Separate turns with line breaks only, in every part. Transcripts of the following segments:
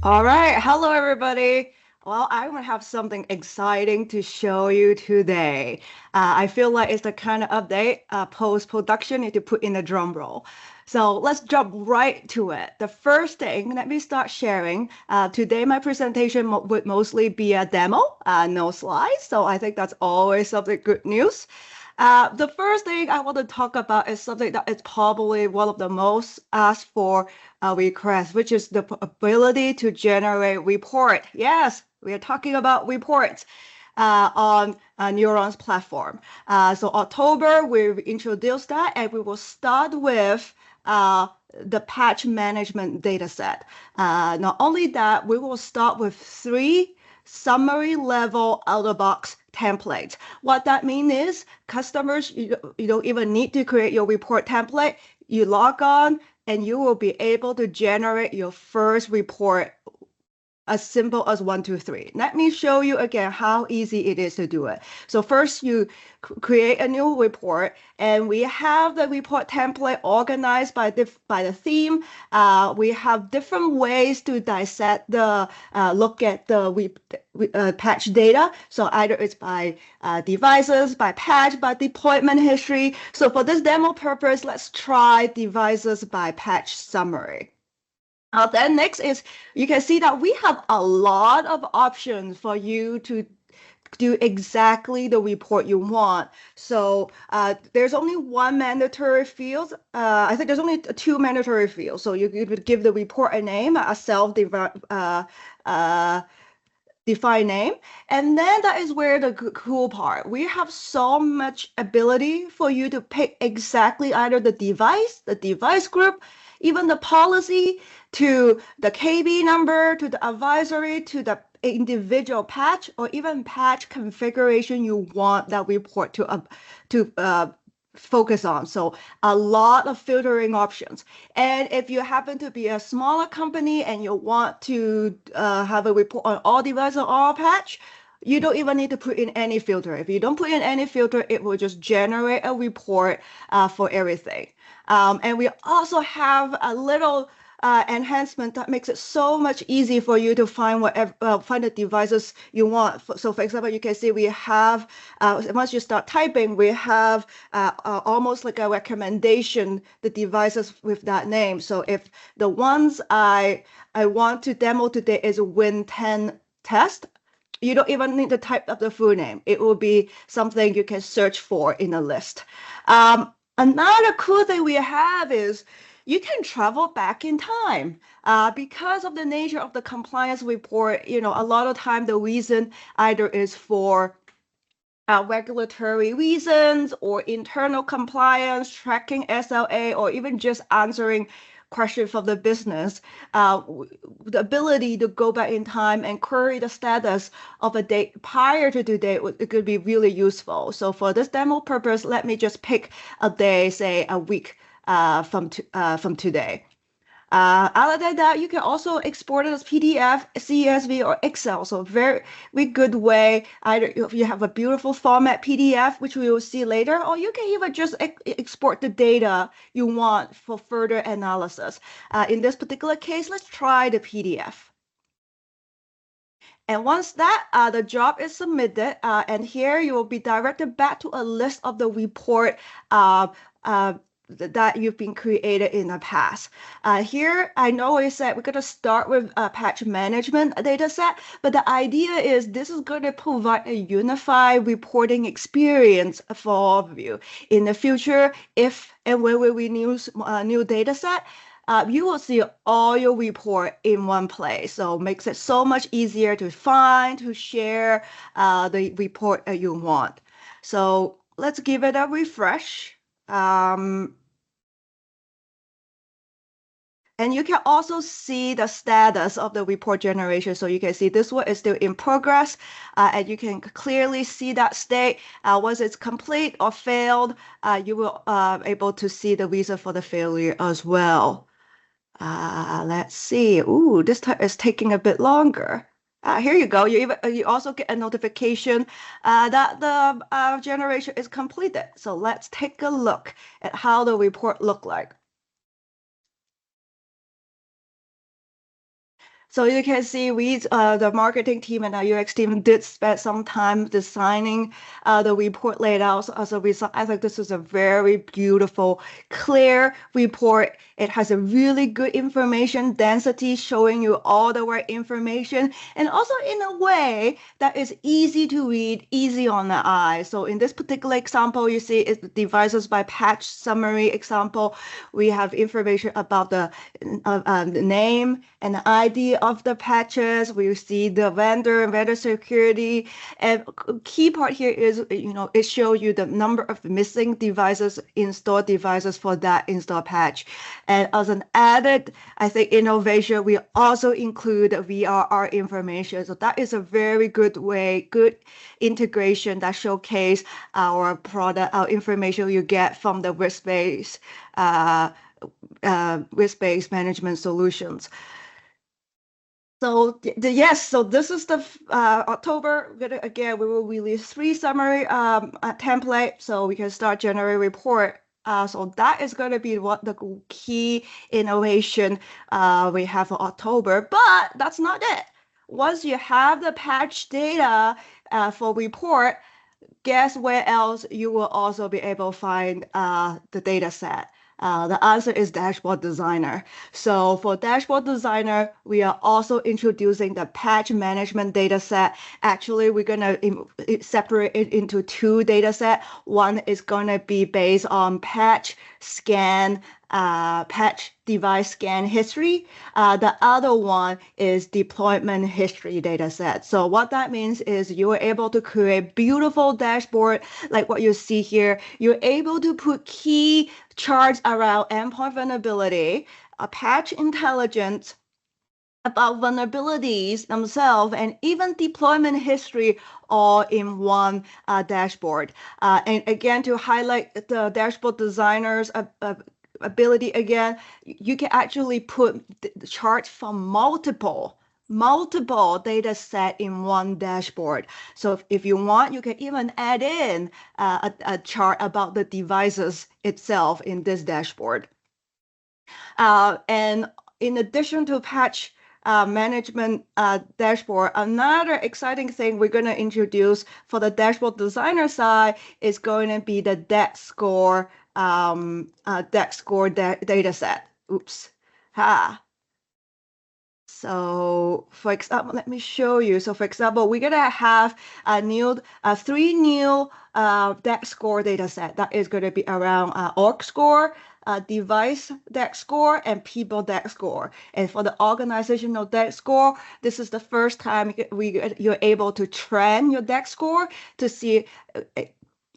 All right, hello everybody. Well, I'm gonna have something exciting to show you today. I feel like it's the kind of update post-production need to put in a drum roll. So let's jump right to it. The first thing, let me start sharing. Today, my presentation would mostly be a demo, no slides. So I think that's always something good news. The first thing I want to talk about is something that is probably one of the most asked for requests, which is the ability to generate report. Yes, we are talking about reports on Neurons platform. So October, we introduced that, and we will start with the patch management dataset. Not only that, we will start with 3 summary level out-of-box templates. What that means is customers, you don't even need to create your report template. You log on and you will be able to generate your first report as simple as 1, 2, 3. Let me show you again how easy it is to do it. So first you create a new report, and we have the report template organized by the theme. We have different ways to dissect the look at the patch data. So either it's by devices, by patch, by deployment history. So for this demo purpose, let's try devices by patch summary. Then next is you can see that we have a lot of options for you to do exactly the report you want. So there's only one mandatory field. I think there's only 2 mandatory fields. So you could give the report a name, a self-defined name. And then that is where the cool part. We have so much ability for you to pick exactly either the device group, even the policy, to the KB number, to the advisory, to the individual patch, or even patch configuration you want that report to focus on. So a lot of filtering options. And if you happen to be a smaller company and you want to have a report on all devices or all patch, you don't even need to put in any filter. If you don't put in any filter, it will just generate a report for everything. And we also have a little enhancement that makes it so much easier for you to find find the devices you want. So for example, you can see we have, once you start typing, we have almost like a recommendation, the devices with that name. So if the ones I want to demo today is Win10 test, you don't even need to type up the full name. It will be something you can search for in a list. Another cool thing we have is you can travel back in time. Because of the nature of the compliance report, a lot of time the reason either is for regulatory reasons or internal compliance, tracking SLA, or even just answering questions from the business. The ability to go back in time and query the status of a date prior to today it could be really useful. So for this demo purpose, let me just pick a day, say a week from today. Other than that, you can also export it as PDF, CSV, or Excel. So very good way. Either if you have a beautiful format PDF, which we will see later, or you can even just export the data you want for further analysis. In this particular case, let's try the PDF. And once that the job is submitted, and here you will be directed back to a list of the report that you've been created in the past. Here, I know we said we're going to start with a patch management data set, but the idea is this is going to provide a unified reporting experience for all of you. In the future, if and when we renew a new data set, you will see all your report in one place. So it makes it so much easier to find, to share the report that you want. So let's give it a refresh. And you can also see the status of the report generation. So you can see this one is still in progress, and you can clearly see that state. Once it's complete or failed, you will able to see the reason for the failure as well. Let's see. Ooh, this time is taking a bit longer. Here you go. You also get a notification that the generation is completed. So let's take a look at how the report look like. So you can see the marketing team and our UX team did spend some time designing the report layout. So as a result, I think this is a very beautiful, clear report. It has a really good information density showing you all the right information, and also in a way that is easy to read, easy on the eye. So in this particular example, you see it's the devices by patch summary example. We have information about the name and the ID of the patches. We see the vendor security. And key part here is, it shows you the number of missing devices, installed devices for that install patch. And as an added, I think, innovation, we also include VRR information. So that is a very good way, good integration that showcase our product, our information you get from the risk-based management solutions. So yes, so this is the October. Again, we will release 3 summary templates so we can start generate report. So that is going to be what the key innovation we have for October. But that's not it. Once you have the patch data for report, guess where else you will also be able to find the data set? The answer is Dashboard Designer. So for Dashboard Designer, we are also introducing the patch management data set. Actually, we're going to separate it into 2 data sets. One is going to be based on patch scan, patch device scan history. The other one is deployment history data set. So what that means is you are able to create beautiful dashboard like what you see here. You're able to put key charts around endpoint vulnerability, patch intelligence, about vulnerabilities themselves, and even deployment history all in one dashboard. And again, to highlight the dashboard designer's ability again, you can actually put the charts from multiple data set in one dashboard. So if you want, you can even add in a chart about the devices itself in this dashboard. And in addition to patch management dashboard, another exciting thing we're going to introduce for the dashboard designer side is going to be the DEX score data set. Oops. So for example, let me show you. So for example, we're gonna have a 3 new DEX score data set that is going to be around org score, device DEX score, and people DEX score. And for the organizational DEX score, this is the first time you're able to train your DEX score to see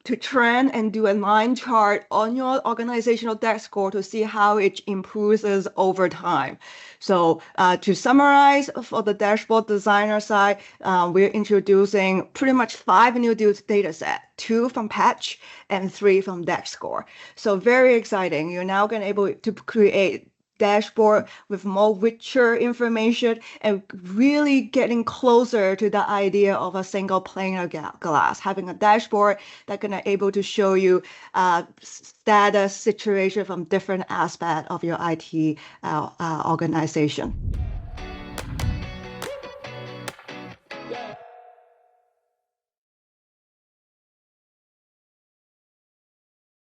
to trend and do a line chart on your organizational DEX score to see how it improves over time. So to summarize, for the dashboard designer side, we're introducing pretty much 5 new data set, 2 from patch and 3 from DEX score. So very exciting. You're now going to be able to create dashboard with more richer information and really getting closer to the idea of a single pane of glass, having a dashboard that's going to able to show you status situation from different aspects of your IT organization.